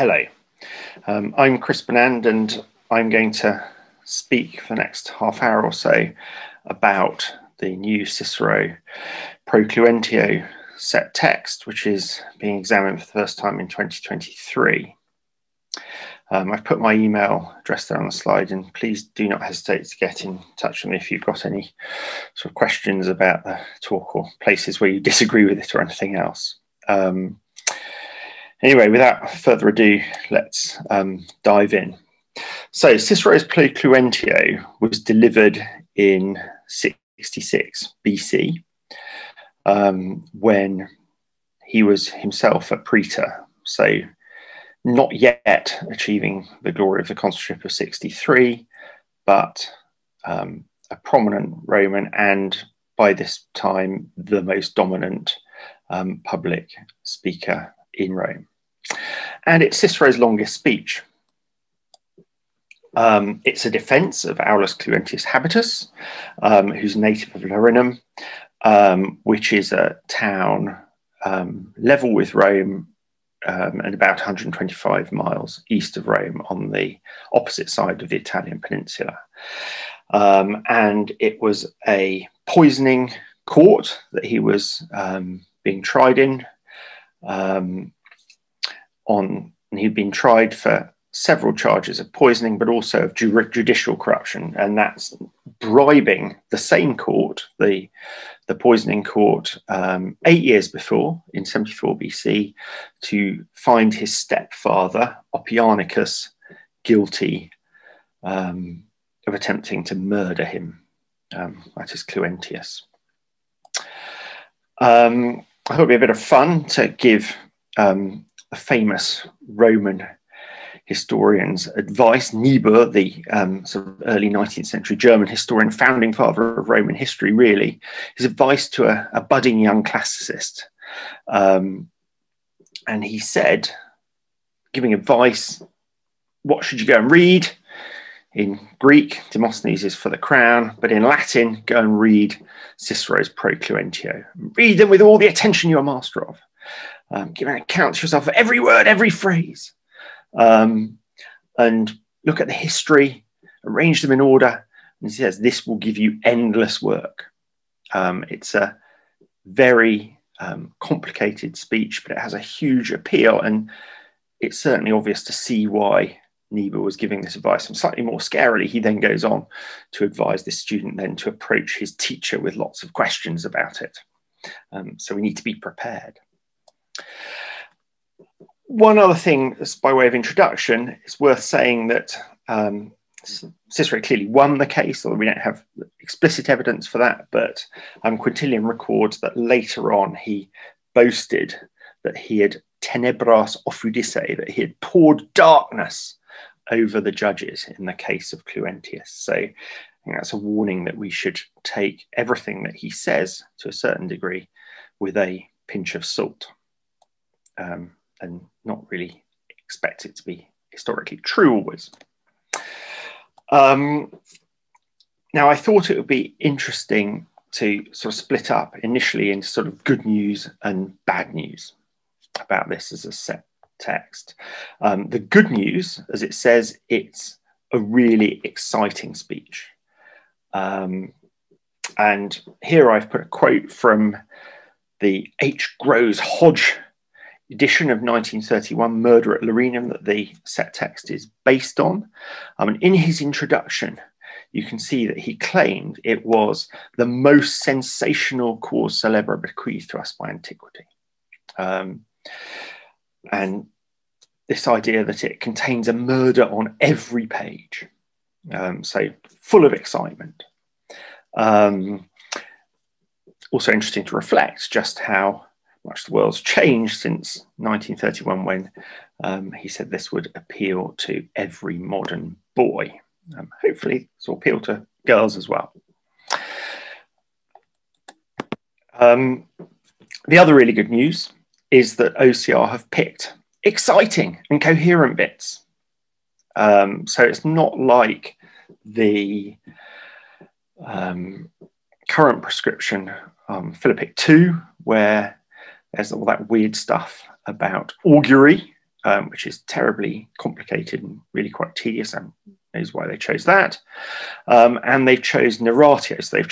Hello, I'm Chris Burnand, and I'm going to speak for the next half hour or so about the new Cicero Pro Cluentio set text, which is being examined for the first time in 2023. I've put my email address there on the slide, and please do not hesitate to get in touch with me if you've got any sort of questions about the talk or places where you disagree with it or anything else. Anyway, without further ado, let's dive in. So Cicero's Pro Cluentio was delivered in 66 BC when he was himself a praetor, so not yet achieving the glory of the consulship of 63, but a prominent Roman, and by this time the most dominant public speaker in Rome. And it's Cicero's longest speech. It's a defense of Aulus Cluentius Habitus, who's native of Larinum, which is a town level with Rome and about 125 miles east of Rome on the opposite side of the Italian peninsula. And it was a poisoning court that he was being tried in. And he'd been tried for several charges of poisoning, but also of judicial corruption, and that's bribing the same court, the poisoning court, 8 years before, in 74 BC, to find his stepfather, Oppianicus, guilty of attempting to murder him, that is Cluentius. I thought it'd be a bit of fun to give a famous Roman historian's advice. Niebuhr, the sort of early 19th century German historian, founding father of Roman history, really, his advice to a budding young classicist. And he said, giving advice, what should you go and read? In Greek, Demosthenes is for the crown, but in Latin, go and read Cicero's Pro Cluentio. Read them with all the attention you're master of. Give an account to yourself of every word, every phrase, and look at the history, arrange them in order. And he says this will give you endless work. It's a very complicated speech, but it has a huge appeal, and it's certainly obvious to see why Niebuhr was giving this advice. And slightly more scarily, he then goes on to advise this student then to approach his teacher with lots of questions about it. So we need to be prepared. One other thing, by way of introduction, it's worth saying that Cicero clearly won the case, although we don't have explicit evidence for that, but Quintilian records that later on he boasted that he had tenebras offudice, that he had poured darkness over the judges in the case of Cluentius. So I think that's a warning that we should take everything that he says to a certain degree with a pinch of salt. And not really expect it to be historically true always. Now, I thought it would be interesting to sort of split up initially into sort of good news and bad news about this as a set text. The good news, as it says, it's a really exciting speech. And here I've put a quote from the H. Groves Hodge edition of 1931, Murder at Larinum, that the set text is based on. And in his introduction, you can see that he claimed it was the most sensational cause célèbre bequeathed to us by antiquity. And this idea that it contains a murder on every page, so full of excitement. Also interesting to reflect just how much the world's changed since 1931, when he said this would appeal to every modern boy. Hopefully this will appeal to girls as well. The other really good news is that OCR have picked exciting and coherent bits. So it's not like the current prescription, Philippic 2, where there's all that weird stuff about augury which is terribly complicated and really quite tedious, and knows why they chose that. And they've chosen narratio, so they've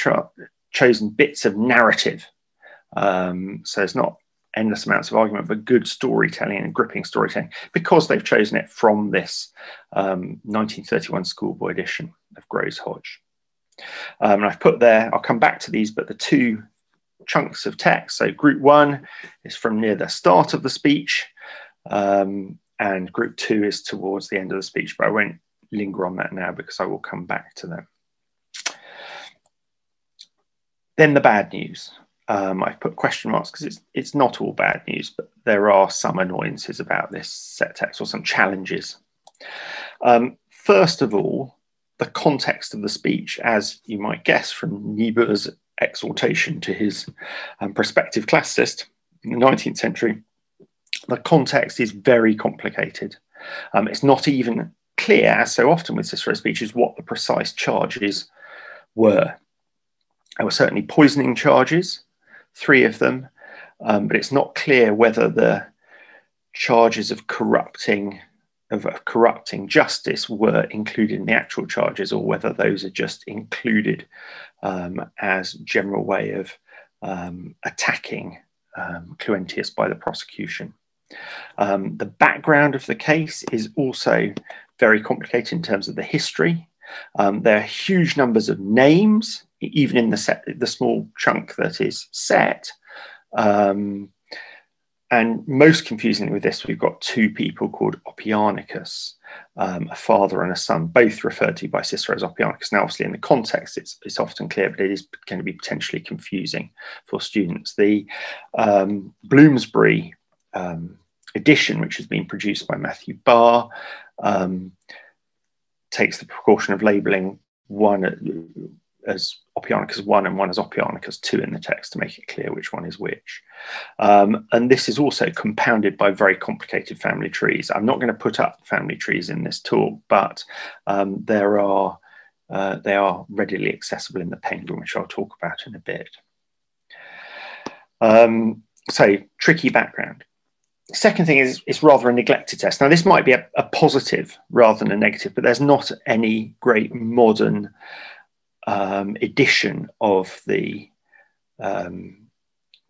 chosen bits of narrative. So it's not endless amounts of argument, but good storytelling and gripping storytelling, because they've chosen it from this 1931 schoolboy edition of Groves Hodge. And I've put there, I'll come back to these, but the two chunks of text. So group 1 is from near the start of the speech, and group 2 is towards the end of the speech, but I won't linger on that now because I will come back to them. Then the bad news. I've put question marks because it's not all bad news, but there are some annoyances about this set text, or some challenges. First of all, the context of the speech, as you might guess from Niebuhr's exhortation to his prospective classicist in the 19th century, the context is very complicated. It's not even clear, as so often with Cicero's speeches, what the precise charges were. There were certainly poisoning charges, 3 of them, but it's not clear whether the charges of corrupting justice were included in the actual charges, or whether those are just included as general way of attacking Cluentius by the prosecution. The background of the case is also very complicated in terms of the history. There are huge numbers of names, even in the small chunk that is set. And most confusingly with this, we've got 2 people called Oppianicus, a father and a son, both referred to by Cicero as Oppianicus. Now, obviously, in the context, it's often clear, but it is going to be potentially confusing for students. The Bloomsbury edition, which has been produced by Matthew Barr, takes the precaution of labelling one as Oppianicus 1 and one as Oppianicus 2 in the text to make it clear which one is which. And this is also compounded by very complicated family trees. I'm not going to put up family trees in this talk, but they are readily accessible in the Penguin, which I'll talk about in a bit. So, tricky background. Second thing is, it's rather a neglected text. Now, this might be a positive rather than a negative, but there's not any great modern edition of the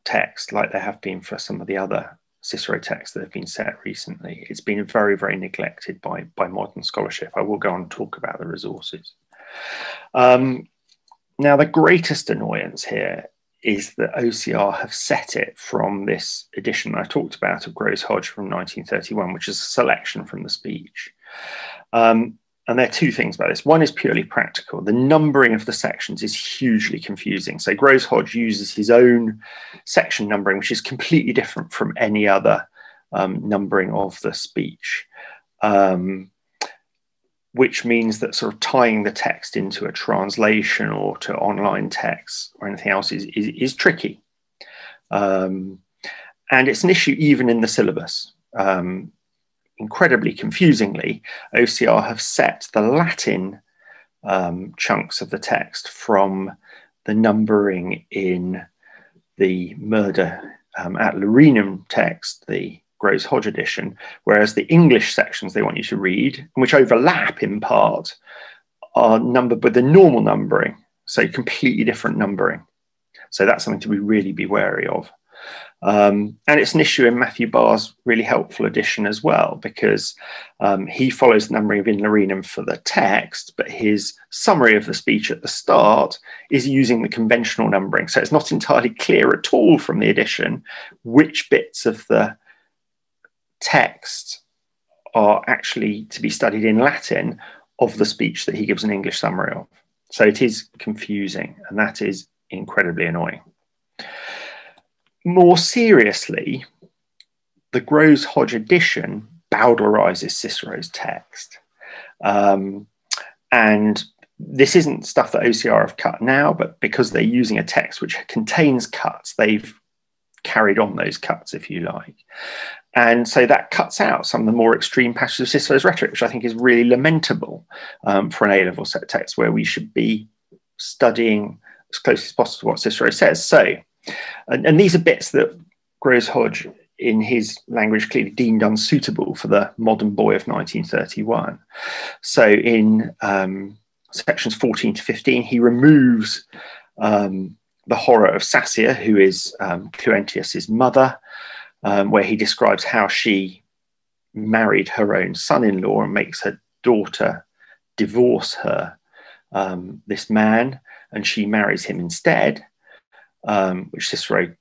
text like there have been for some of the other Cicero texts that have been set recently. It's been very, very neglected by modern scholarship. I will go on and talk about the resources. Now, the greatest annoyance here is that OCR have set it from this edition I talked about of Groves Hodge from 1931, which is a selection from the speech. And there are 2 things about this. One is purely practical. The numbering of the sections is hugely confusing. So Groves Hodge uses his own section numbering, which is completely different from any other numbering of the speech, which means that sort of tying the text into a translation or to online text or anything else is tricky. And it's an issue even in the syllabus. Incredibly confusingly, OCR have set the Latin chunks of the text from the numbering in the murder at Larinum text, the Groves Hodge edition, whereas the English sections they want you to read, which overlap in part, are numbered with the normal numbering, so completely different numbering. So that's something to really be wary of. And it's an issue in Matthew Barr's really helpful edition as well, because he follows the numbering of in Larinum for the text, but his summary of the speech at the start is using the conventional numbering. So it's not entirely clear at all from the edition which bits of the text are actually to be studied in Latin of the speech that he gives an English summary of. So it is confusing, and that is incredibly annoying. More seriously, the Groves Hodge edition bowdlerizes Cicero's text. And this isn't stuff that OCR have cut now, but because they're using a text which contains cuts, they've carried on those cuts, if you like. And so that cuts out some of the more extreme passages of Cicero's rhetoric, which I think is really lamentable for an A-level set text where we should be studying as close as possible to what Cicero says. So, and these are bits that Groves Hodge in his language, clearly deemed unsuitable for the modern boy of 1931. So in sections 14 to 15, he removes the horror of Sassia, who is Cluentius's mother, where he describes how she married her own son-in-law and makes her daughter divorce her, this man, and she marries him instead, which Cicero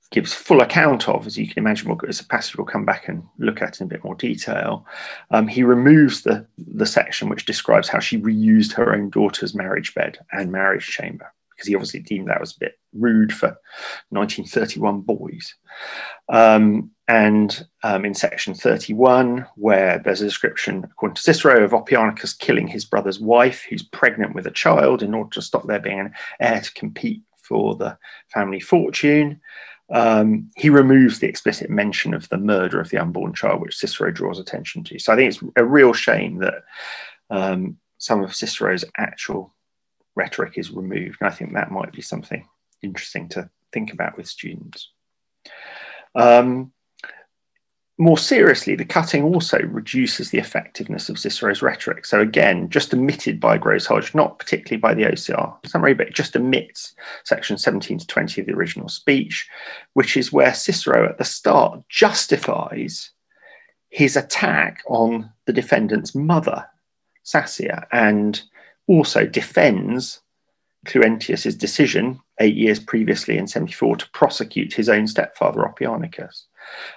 gives full account of, as you can imagine. It's a passage we'll come back and look at in a bit more detail. He removes the section which describes how she reused her own daughter's marriage bed and marriage chamber, because he obviously deemed that was a bit rude for 1931 boys. In section 31, where there's a description, according to Cicero, of Oppianicus killing his brother's wife, who's pregnant with a child, in order to stop there being an heir to compete for the family fortune. He removes the explicit mention of the murder of the unborn child, which Cicero draws attention to. So I think it's a real shame that some of Cicero's actual rhetoric is removed. And I think that might be something interesting to think about with students. More seriously, the cutting also reduces the effectiveness of Cicero's rhetoric. So again, just omitted by Gross-Hodge, not particularly by the OCR summary, but it just omits section 17 to 20 of the original speech, which is where Cicero at the start justifies his attack on the defendant's mother, Sassia, and also defends Cluentius's decision 8 years previously in 74 to prosecute his own stepfather, Oppianicus.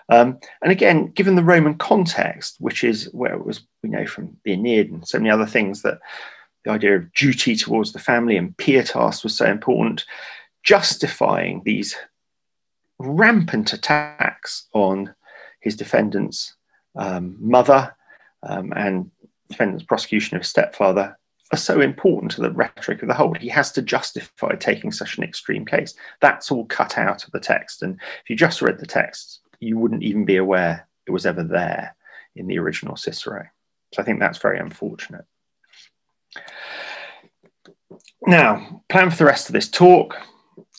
And again, given the Roman context, which is where it was, we know from the Aeneid and so many other things, that the idea of duty towards the family and pietas was so important, justifying these rampant attacks on his defendant's mother and defendant's prosecution of his stepfather are so important to the rhetoric of the whole. He has to justify taking such an extreme case. That's all cut out of the text. And if you just read the text, you wouldn't even be aware it was ever there in the original Cicero. So I think that's very unfortunate. Now, plan for the rest of this talk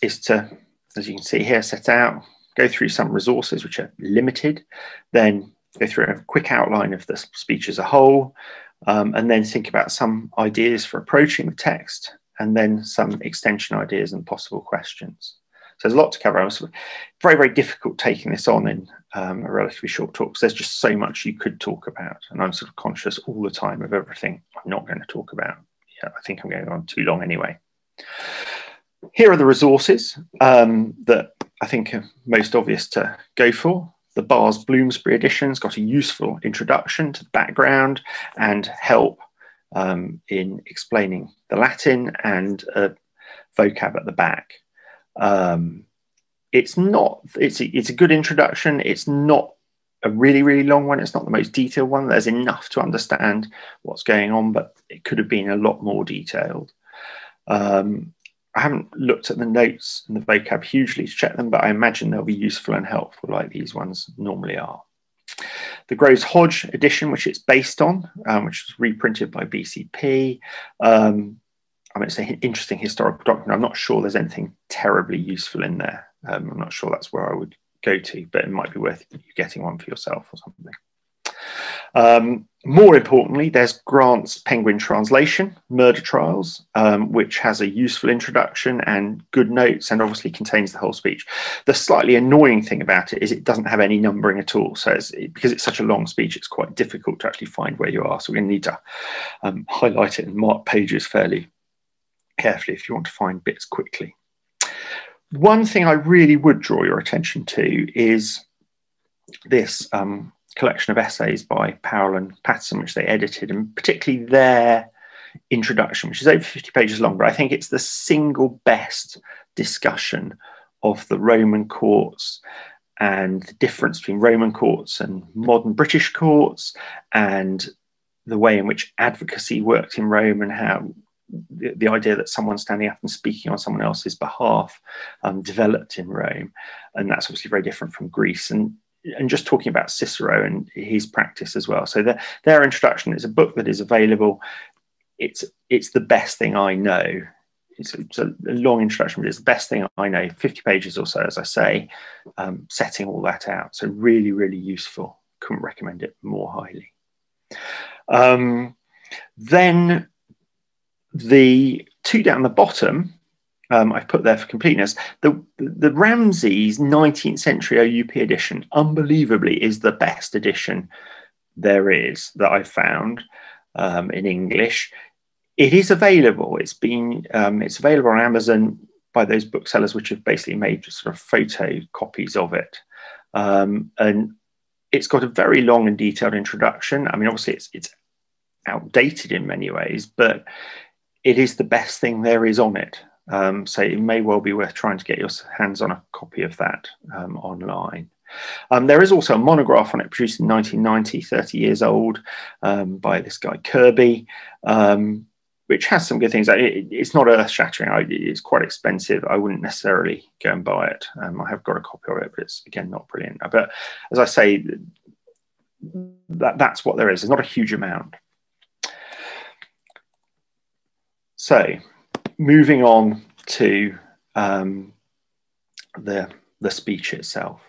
is to, as you can see here, set out, go through some resources which are limited, then go through a quick outline of the speech as a whole, and then think about some ideas for approaching the text, and then some extension ideas and possible questions. So there's a lot to cover. It was very, very difficult taking this on in a relatively short talk, because there's just so much you could talk about. And I'm sort of conscious all the time of everything I'm not going to talk about. Yeah, I think I'm going on too long anyway. Here are the resources that I think are most obvious to go for. The Bars Bloomsbury edition's got a useful introduction to the background and help in explaining the Latin, and a vocab at the back. It's a good introduction. It's not a really, really long one. It's not the most detailed one. There's enough to understand what's going on, but it could have been a lot more detailed. I haven't looked at the notes and the vocab hugely to check them, but I imagine they'll be useful and helpful like these ones normally are. The Gross-Hodge edition, which it's based on, which was reprinted by BCP, I mean, it's an interesting historical document. I'm not sure there's anything terribly useful in there. I'm not sure that's where I would go to, but it might be worth you getting one for yourself or something. More importantly, there's Grant's Penguin translation, Murder Trials, which has a useful introduction and good notes, and obviously contains the whole speech. The slightly annoying thing about it is it doesn't have any numbering at all. So because it's such a long speech, it's quite difficult to actually find where you are. So we're going to need to highlight it and mark pages fairly carefully if you want to find bits quickly. One thing I really would draw your attention to is this collection of essays by Powell and Patterson, which they edited, and particularly their introduction, which is over 50 pages long, but I think it's the single best discussion of the Roman courts and the difference between Roman courts and modern British courts, and the way in which advocacy worked in Rome, and how the idea that someone standing up and speaking on someone else's behalf developed in Rome. And that's obviously very different from Greece. And just talking about Cicero and his practice as well. So their introduction is a book that is available. It's the best thing I know it's a long introduction, but it's the best thing I know. 50 pages or so, as I say, setting all that out. So really, really useful. Couldn't recommend it more highly. Then the two down the bottom, I've put there for completeness. The Ramsay's 19th century OUP edition, unbelievably, is the best edition there is that I've found in English. It is available. It's available on Amazon by those booksellers which have basically made sort of photo copies of it. And it's got a very long and detailed introduction. I mean, obviously it's outdated in many ways, but it is the best thing there is on it. So it may well be worth trying to get your hands on a copy of that online. There is also a monograph on it produced in 1990, 30 years old, by this guy Kirby, which has some good things. It's not earth-shattering. It's quite expensive. I wouldn't necessarily go and buy it. I have got a copy of it, but it's, again, not brilliant. But as I say, that's what there is. There's not a huge amount. So moving on to the speech itself.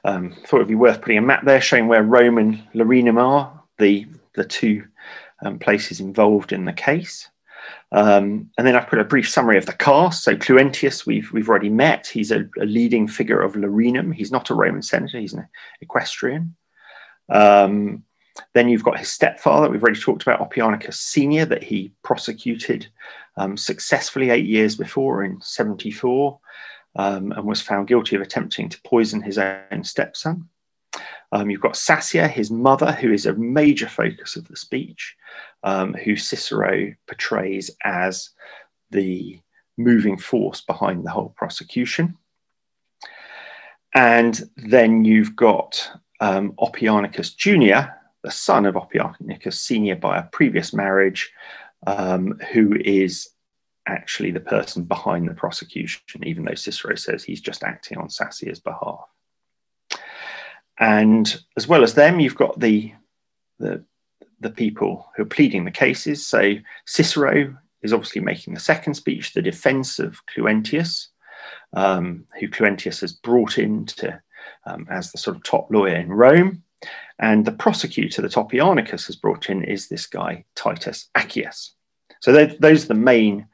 Thought it'd be worth putting a map there showing where Rome and Larinum are, the two places involved in the case. And then I've put a brief summary of the cast. So Cluentius, we've already met. He's a leading figure of Larinum. He's not a Roman senator, he's an equestrian. Then you've got his stepfather. We've already talked about Oppianicus Senior, that he prosecuted successfully 8 years before in 74, and was found guilty of attempting to poison his own stepson. You've got Sassia, his mother, who is a major focus of the speech, who Cicero portrays as the moving force behind the whole prosecution. And then you've got Oppianicus Jr., the son of Oppianicus Senior by a previous marriage, who is actually the person behind the prosecution, even though Cicero says he's just acting on Sassia's behalf. And as well as them, you've got the people who are pleading the cases. So Cicero is obviously making the second speech, the defense of Cluentius, who Cluentius has brought in to, as the sort of top lawyer in Rome. And the prosecutor that Oppianicus has brought in is this guy, Titus Accius. So those are the main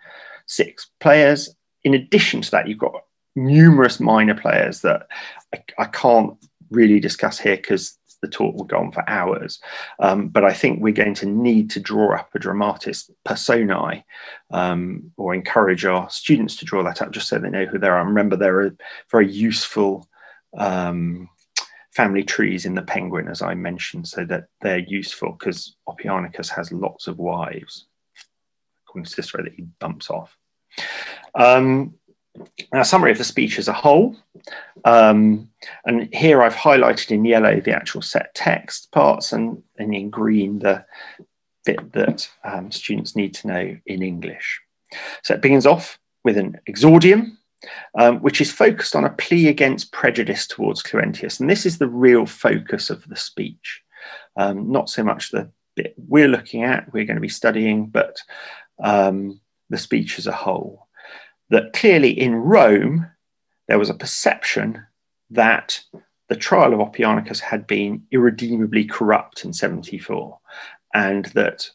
6 players. In addition to that, you've got numerous minor players that I can't really discuss here because the talk will go on for hours. But I think we're going to need to draw up a dramatis personae, or encourage our students to draw that up just so they know who they are. And remember, there are very useful family trees in the Penguin, as I mentioned, so that they're useful because Oppianicus has lots of wives, according to Cicero, that he bumps off. Now, summary of the speech as a whole. And here I've highlighted in yellow the actual set text parts, and in green the bit that students need to know in English. So it begins off with an exordium, which is focused on a plea against prejudice towards Cluentius. And this is the real focus of the speech, not so much the bit we're looking at, we're going to be studying, but the speech as a whole. That clearly in Rome, there was a perception that the trial of Oppianicus had been irredeemably corrupt in 74, and that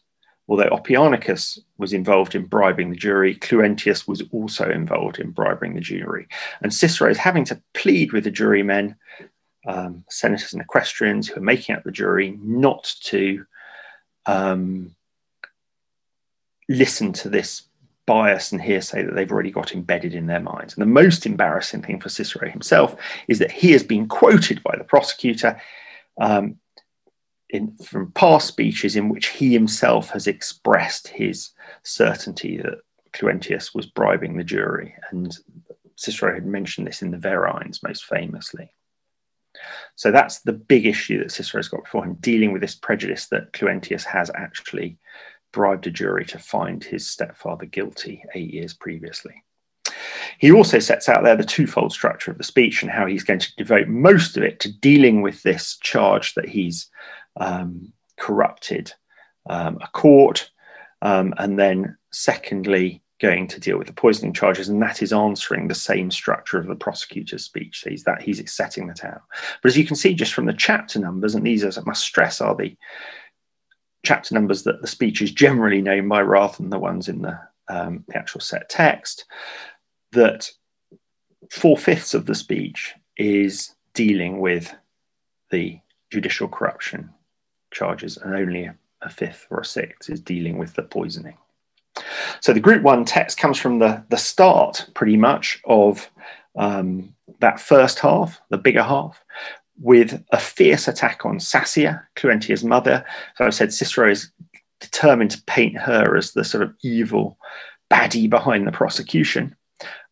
although Oppianicus was involved in bribing the jury, Cluentius was also involved in bribing the jury. And Cicero is having to plead with the jurymen, senators and equestrians who are making up the jury, not to listen to this bias and hearsay that they've already got embedded in their minds. And the most embarrassing thing for Cicero himself is that he has been quoted by the prosecutor from past speeches in which he himself has expressed his certainty that Cluentius was bribing the jury. And Cicero had mentioned this in the Verines most famously. So that's the big issue that Cicero's got before him, dealing with this prejudice that Cluentius has actually bribed a jury to find his stepfather guilty 8 years previously. He also sets out there the twofold structure of the speech and how he's going to devote most of it to dealing with this charge that he's corrupted a court, and then secondly, going to deal with the poisoning charges, and that is answering the same structure of the prosecutor's speech. So he's setting that out. But as you can see just from the chapter numbers, and these, as I must stress, are the chapter numbers that the speech is generally known by rather than the ones in the actual set text, that 4/5 of the speech is dealing with the judicial corruption charges, and only a fifth or a sixth is dealing with the poisoning. So the Group 1 text comes from the start, pretty much, of that first half, the bigger half, with a fierce attack on Sassia, Cluentia's mother. So I've said Cicero is determined to paint her as the sort of evil baddie behind the prosecution,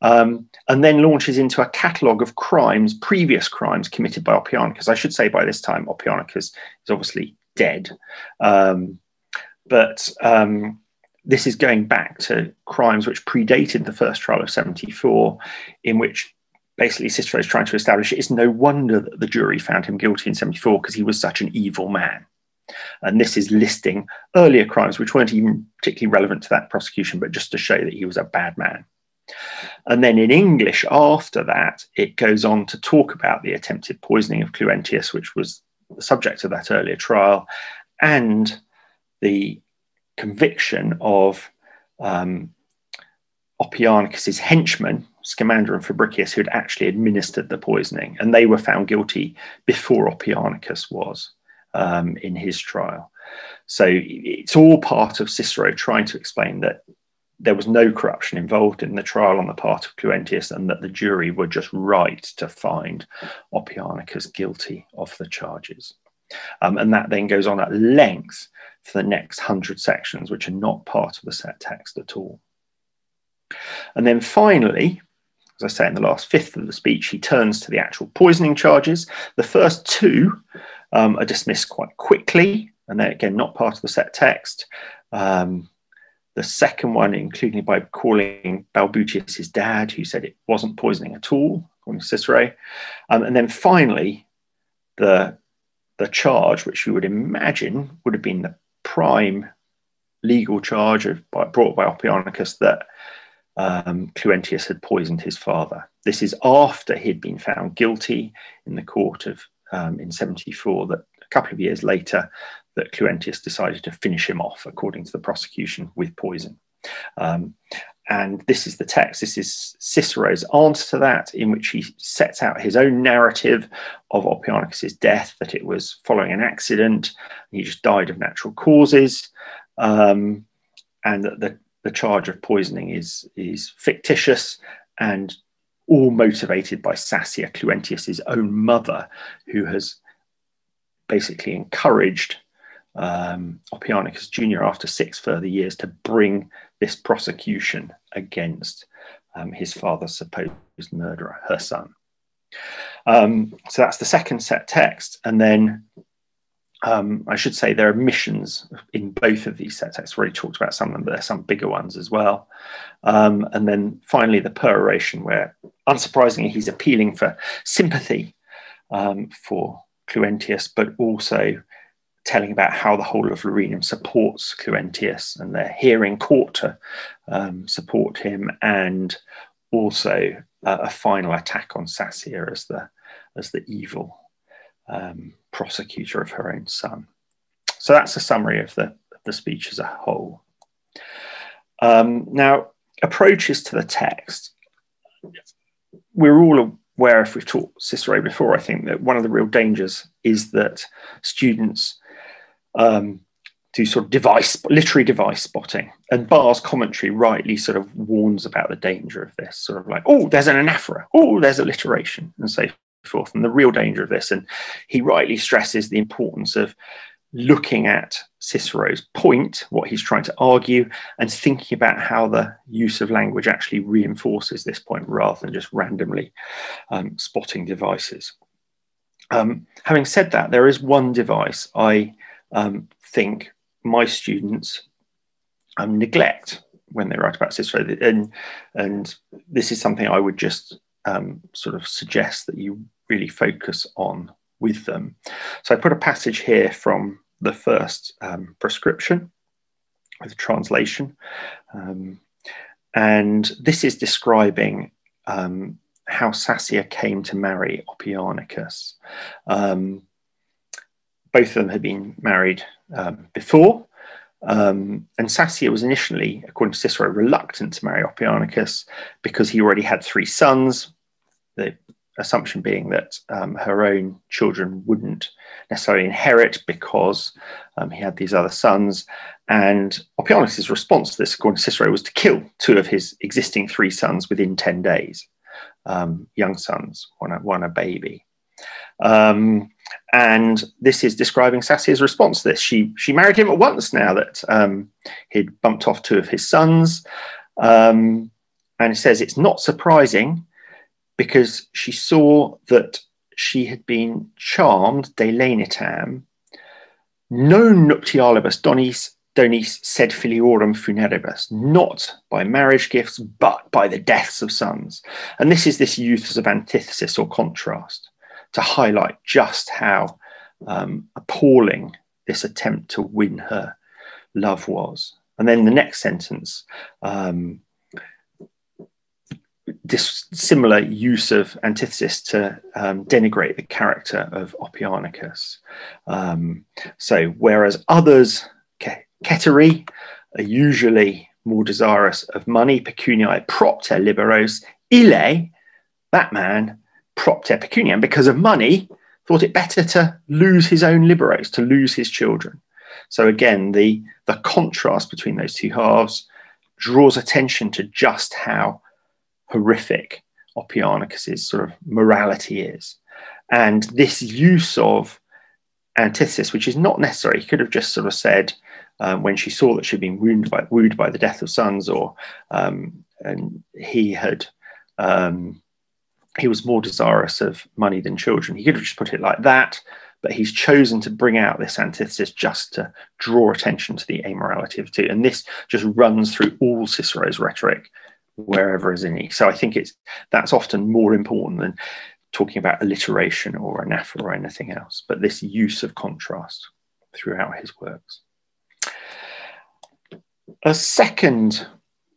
and then launches into a catalogue of crimes, previous crimes committed by Oppianicus. I should say by this time Oppianicus is obviously dead, but this is going back to crimes which predated the first trial of 74, in which basically Cicero is trying to establish it's no wonder that the jury found him guilty in 74 because he was such an evil man. And this is listing earlier crimes which weren't even particularly relevant to that prosecution, but just to show that he was a bad man. And then in English, after that, it goes on to talk about the attempted poisoning of Cluentius, which was the subject of that earlier trial, and the conviction of Oppianicus's henchmen, Scamander and Fabricius, who had actually administered the poisoning, and they were found guilty before Oppianicus was in his trial. So it's all part of Cicero trying to explain that there was no corruption involved in the trial on the part of Cluentius, and that the jury were just right to find Oppianicus guilty of the charges. And that then goes on at length for the next 100 sections, which are not part of the set text at all. And then finally, as I say, in the last fifth of the speech, he turns to the actual poisoning charges. The first two are dismissed quite quickly, and they're again not part of the set text. The second one, including by calling Balbutius his dad, who said it wasn't poisoning at all, according to Cicero. And then finally, the charge, which you would imagine would have been the prime legal charge brought by Oppianicus, that Cluentius had poisoned his father. This is after he'd been found guilty in the court of in 74, that a couple of years later, that Cluentius decided to finish him off, according to the prosecution, with poison. And this is the text. This is Cicero's answer to that, in which he sets out his own narrative of Oppianicus's death, that it was following an accident, he just died of natural causes, and that the charge of poisoning is fictitious and all motivated by Sassia, Cluentius's own mother, who has basically encouraged Oppianicus Jr. after 6 further years to bring this prosecution against his father's supposed murderer, her son. So that's the second set text. And then I should say there are omissions in both of these set texts. I've already talked about some of them, but there are some bigger ones as well. And then finally the peroration, where unsurprisingly he's appealing for sympathy for Cluentius, but also telling about how the whole of Larinum supports Cluentius, and they're here in court to support him, and also a final attack on Sassia as the evil prosecutor of her own son. So that's a summary of the speech as a whole. Now, approaches to the text. We're all aware, if we've taught Cicero before, I think, that one of the real dangers is that students do sort of literary device spotting, and Barr's commentary rightly sort of warns about the danger of this, sort of like, oh, there's an anaphora, oh, there's alliteration, and so forth, and the real danger of this. And he rightly stresses the importance of looking at Cicero's point, what he's trying to argue, and thinking about how the use of language actually reinforces this point rather than just randomly spotting devices. Having said that, there is one device I think my students neglect when they write about Cicero, and this is something I would just sort of suggest that you really focus on with them. So I put a passage here from the first prescription with a translation, And this is describing how Sassia came to marry Opionicus. Both of them had been married before, and Sassia was initially, according to Cicero, reluctant to marry Opionicus because he already had 3 sons, the assumption being that her own children wouldn't necessarily inherit because he had these other sons. And Opionicus' response to this, according to Cicero, was to kill 2 of his existing 3 sons within 10 days, young sons, one a baby. And this is describing Sassia's response to this. She married him at once now that he'd bumped off 2 of his sons. And it says it's not surprising because she saw that she had been charmed de lenitam, non nuptialibus donis sed filiorum funeribus, not by marriage gifts, but by the deaths of sons. And this is this use of antithesis or contrast to highlight just how appalling this attempt to win her love was. And then the next sentence, this similar use of antithesis to denigrate the character of Opionicus. So whereas others, Ceteri, are usually more desirous of money, pecuniae propter liberos, ille, that man, propter pecuniam, because of money, thought it better to lose his own liberos, to lose his children. So again, the contrast between those 2 halves draws attention to just how horrific Opionicus's sort of morality is. And this use of antithesis, which is not necessary, he could have just sort of said, when she saw that she'd been wooed by the death of sons, or and he was more desirous of money than children. He could have just put it like that, but he's chosen to bring out this antithesis just to draw attention to the amorality of 2. And this just runs through all Cicero's rhetoric, wherever is in he. So I think that's often more important than talking about alliteration or anaphora or anything else, but this use of contrast throughout his works. A second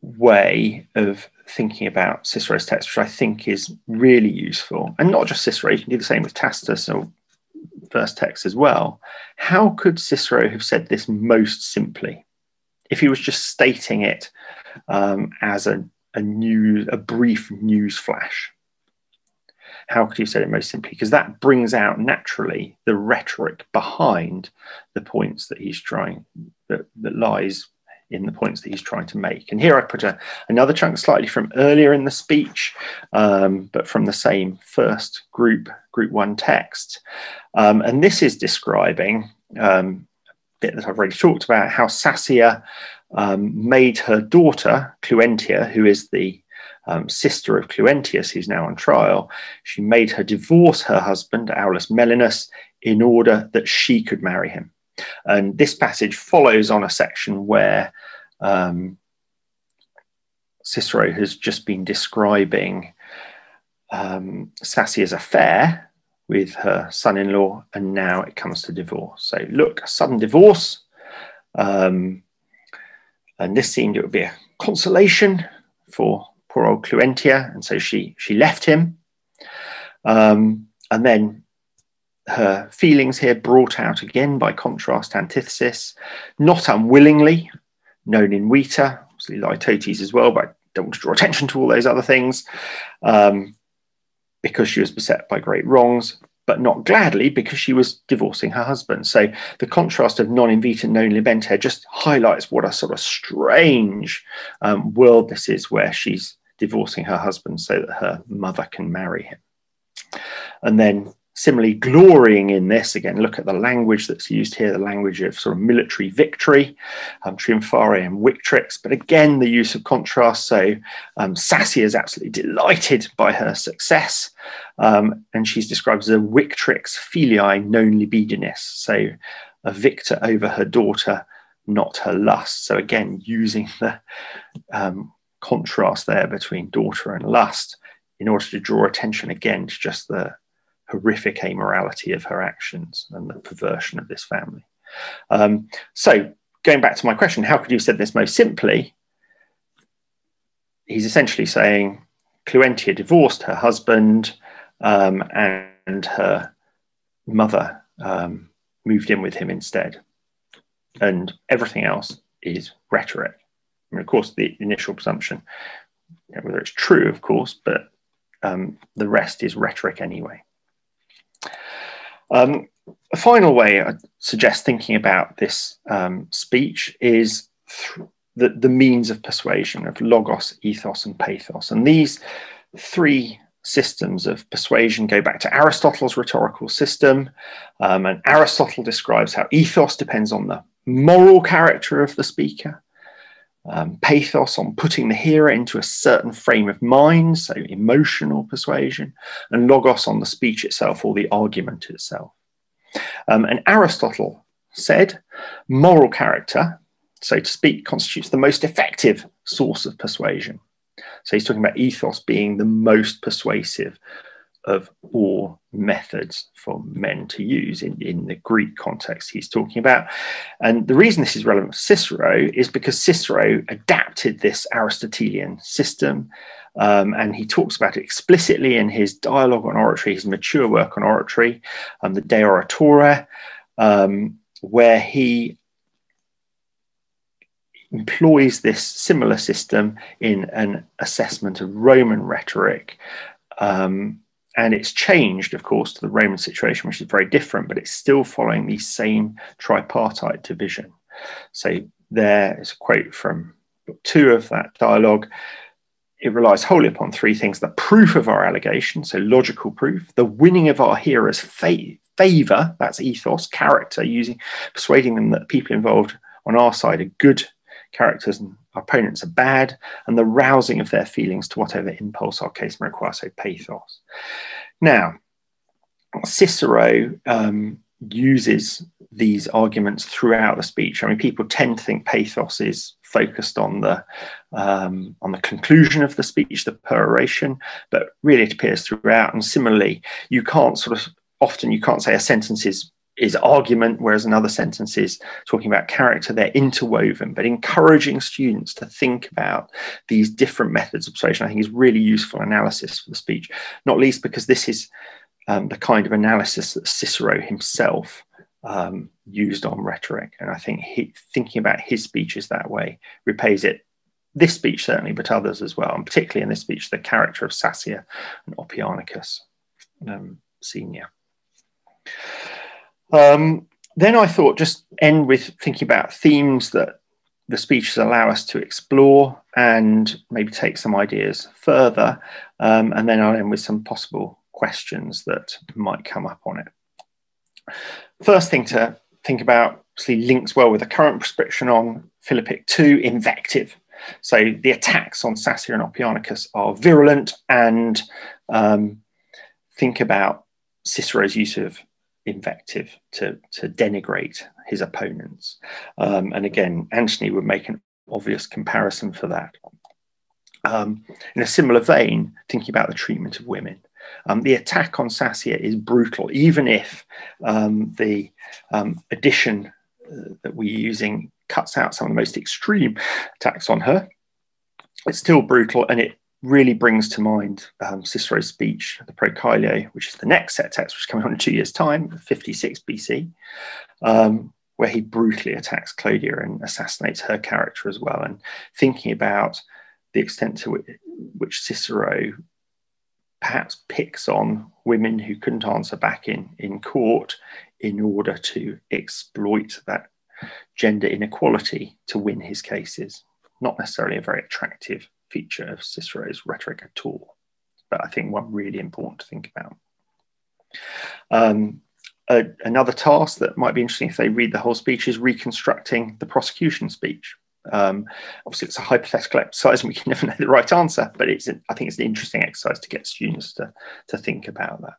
way of thinking about Cicero's text, which I think is really useful, and not just Cicero, you can do the same with Tacitus or first text as well. How could Cicero have said this most simply? If he was just stating it as a brief news flash, how could he have said it most simply? Because that brings out naturally the rhetoric behind the points that he's that lies in the points that he's trying to make. And here I put another chunk slightly from earlier in the speech, but from the same first group 1 text. And this is describing a bit that I've already talked about, how Sassia made her daughter, Cluentia, who is the sister of Cluentius, who's now on trial, she made her divorce her husband, Aulus Melinus, in order that she could marry him. And this passage follows on a section where Cicero has just been describing Sassia's affair with her son-in-law, and now it comes to divorce. So look, a sudden divorce, and this seemed it would be a consolation for poor old Cluentia, and so she left him, and then her feelings here brought out again by contrast, antithesis, not unwillingly, non invita, obviously litotes as well, but I don't want to draw attention to all those other things, because she was beset by great wrongs, but not gladly because she was divorcing her husband. So the contrast of non invita, non libenter just highlights what a sort of strange world this is, where she's divorcing her husband so that her mother can marry him. And then similarly, glorying in this, again, look at the language that's used here, the language of sort of military victory, triumphare and victrix, but again, the use of contrast. So Sassia is absolutely delighted by her success, and she's described as a victrix filiae non libidinis, so a victor over her daughter, not her lust. So again, using the contrast there between daughter and lust in order to draw attention again to just the horrific amorality of her actions and the perversion of this family. So going back to my question, how could you have said this most simply? he's essentially saying Cluentia divorced her husband, and her mother moved in with him instead. And everything else is rhetoric. I mean, of course, the initial presumption, whether it's true, of course, but the rest is rhetoric anyway. A final way I suggest thinking about this speech is the means of persuasion, of logos, ethos, and pathos. And these three systems of persuasion go back to Aristotle's rhetorical system. And Aristotle describes how ethos depends on the moral character of the speaker, pathos on putting the hearer into a certain frame of mind, so emotional persuasion, and logos on the speech itself or the argument itself. And Aristotle said moral character, so to speak, constitutes the most effective source of persuasion. So he's talking about ethos being the most persuasive of all methods for men to use in the Greek context he's talking about. And the reason this is relevant for Cicero is because Cicero adapted this Aristotelian system, and he talks about it explicitly in his dialogue on oratory, his mature work on oratory, the De Oratore, where he employs this similar system in an assessment of Roman rhetoric. And it's changed, of course, to the Roman situation, which is very different, but it's still following the same tripartite division. So there is a quote from book 2 of that dialogue. It relies wholly upon three things: the proof of our allegation, so logical proof, the winning of our hearers' favour, that's ethos, character, persuading them that people involved on our side are good characters and our opponents are bad, and the rousing of their feelings to whatever impulse our case may require, so pathos. Now, Cicero uses these arguments throughout the speech. I mean, people tend to think pathos is focused on the conclusion of the speech, the peroration, but really it appears throughout. And similarly, you can't say a sentence is argument, whereas another sentence is talking about character. They're interwoven, but encouraging students to think about these different methods of persuasion, I think, is really useful analysis for the speech, not least because this is the kind of analysis that Cicero himself used on rhetoric. And I think thinking about his speeches that way repays it, this speech certainly, but others as well, and particularly in this speech, the character of Sassia and Oppianicus Senior. Then I thought just end with thinking about themes that the speeches allow us to explore and maybe take some ideas further, and then I'll end with some possible questions that might come up on it. First thing to think about obviously links well with the current prescription on Philippic 2, invective. So the attacks on Sassia and Oppianicus are virulent, and think about Cicero's use of invective to denigrate his opponents. And again, Antony would make an obvious comparison for that. In a similar vein, thinking about the treatment of women. The attack on Sassia is brutal, even if the addition that we're using cuts out some of the most extreme attacks on her. It's still brutal, and it really brings to mind Cicero's speech, the Procalio, which is the next set text, which is coming on in 2 years' time, 56 BC, where he brutally attacks Clodia and assassinates her character as well. And thinking about the extent to which Cicero perhaps picks on women who couldn't answer back in court in order to exploit that gender inequality to win his cases. Not necessarily a very attractive feature of Cicero's rhetoric at all, but I think one really important to think about. Another task that might be interesting if they read the whole speech is reconstructing the prosecution speech. Obviously, it's a hypothetical exercise and we can never know the right answer, but I think it's an interesting exercise to get students to think about that.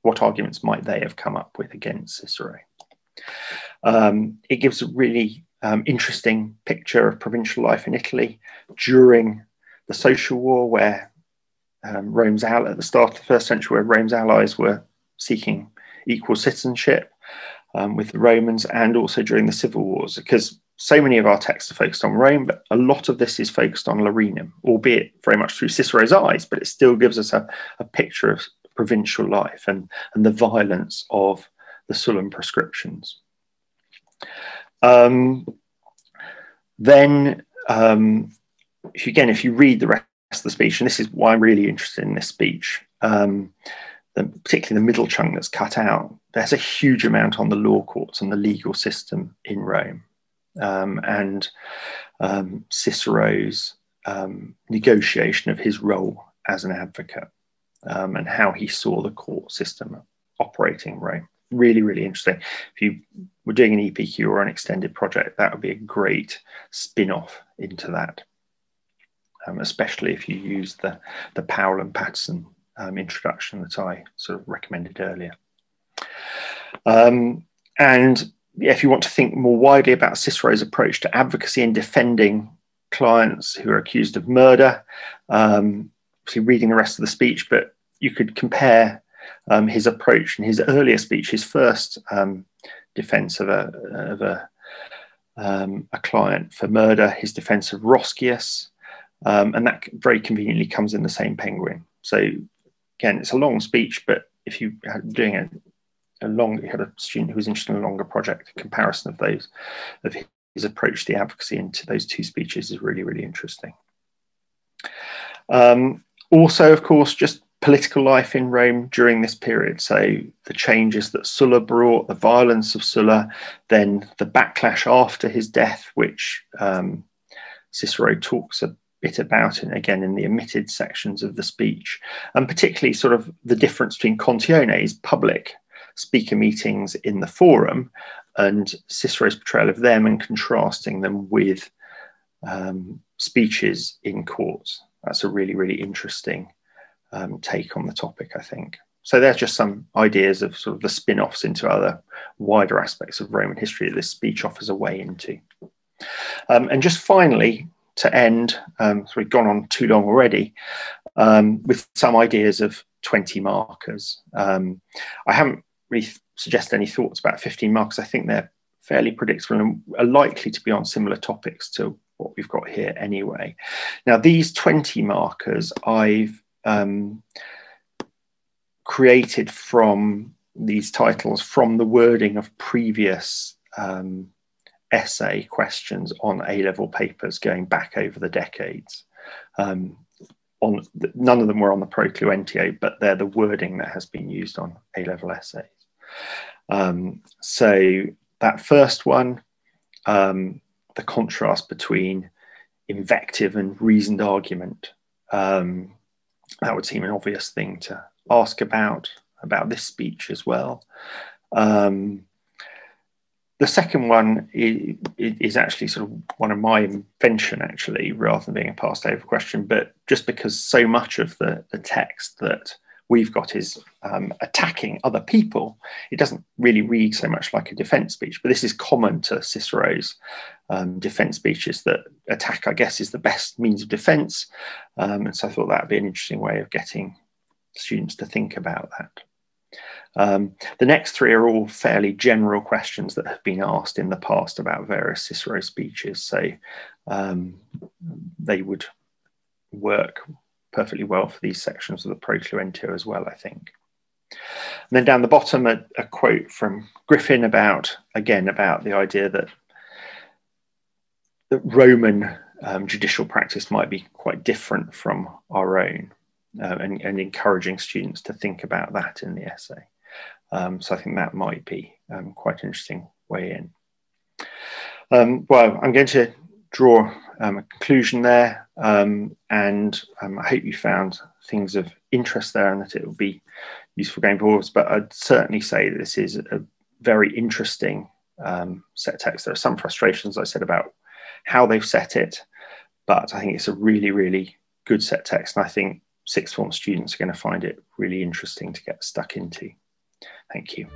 What arguments might they have come up with against Cicero? It gives a really interesting picture of provincial life in Italy during the social war, where at the start of the first century, where Rome's allies were seeking equal citizenship with the Romans, and also during the civil wars, because so many of our texts are focused on Rome, but a lot of this is focused on Larinum, albeit very much through Cicero's eyes, but it still gives us a picture of provincial life and the violence of the Sullan proscriptions. If you read the rest of the speech, and this is why I'm really interested in this speech, particularly the middle chunk that's cut out, there's a huge amount on the law courts and the legal system in Rome, and Cicero's negotiation of his role as an advocate, and how he saw the court system operating in Rome. Really, really interesting. If you were doing an EPQ or an extended project, that would be a great spin-off into that, especially if you use the Powell and Patterson introduction that I sort of recommended earlier. And yeah, if you want to think more widely about Cicero's approach to advocacy and defending clients who are accused of murder, obviously reading the rest of the speech, but you could compare his approach in his earlier speech, his first defense of a client for murder, his defense of Roscius, and that very conveniently comes in the same Penguin. So again, it's a long speech, but if you had doing you had a student who was interested in a longer project, a comparison of those, of his approach to the advocacy into those two speeches is really, really interesting. Also, of course, just political life in Rome during this period. So the changes that Sulla brought, the violence of Sulla, then the backlash after his death, which Cicero talks a bit about, and again in the omitted sections of the speech, and particularly sort of the difference between contiones, public speaker meetings in the forum, and Cicero's portrayal of them and contrasting them with speeches in courts. That's a really, really interesting take on the topic, I think. So there's just some ideas of sort of the spin-offs into other wider aspects of Roman history that this speech offers a way into. And just finally, to end, so we've gone on too long already, with some ideas of 20 markers. I haven't really suggested any thoughts about 15 markers. I think they're fairly predictable and are likely to be on similar topics to what we've got here anyway. Now, these 20 markers I've created from these titles from the wording of previous essay questions on A-level papers going back over the decades. None of them were on the Pro Cluentio, but they're the wording that has been used on A-level essays. So that first one, the contrast between invective and reasoned argument, that would seem an obvious thing to ask about this speech as well. The second one is actually sort of one of my invention, actually, rather than being a passed over question, but just because so much of the text that we've got is attacking other people, it doesn't really read so much like a defense speech, but this is common to Cicero's defense speeches, that attack, I guess, is the best means of defense. And so I thought that would be an interesting way of getting students to think about that. The next three are all fairly general questions that have been asked in the past about various Cicero speeches, so they would work perfectly well for these sections of the Pro Cluentio as well, I think. And then down the bottom, a quote from Griffin about the idea that Roman judicial practice might be quite different from our own, and encouraging students to think about that in the essay. So I think that might be quite an interesting way in. Well, I'm going to draw a conclusion there, and I hope you found things of interest there and that it will be useful going forwards. But I'd certainly say that this is a very interesting set text. There are some frustrations, I said, about how they've set it, but I think it's a really, really good set text, and I think sixth form students are going to find it really interesting to get stuck into. Thank you.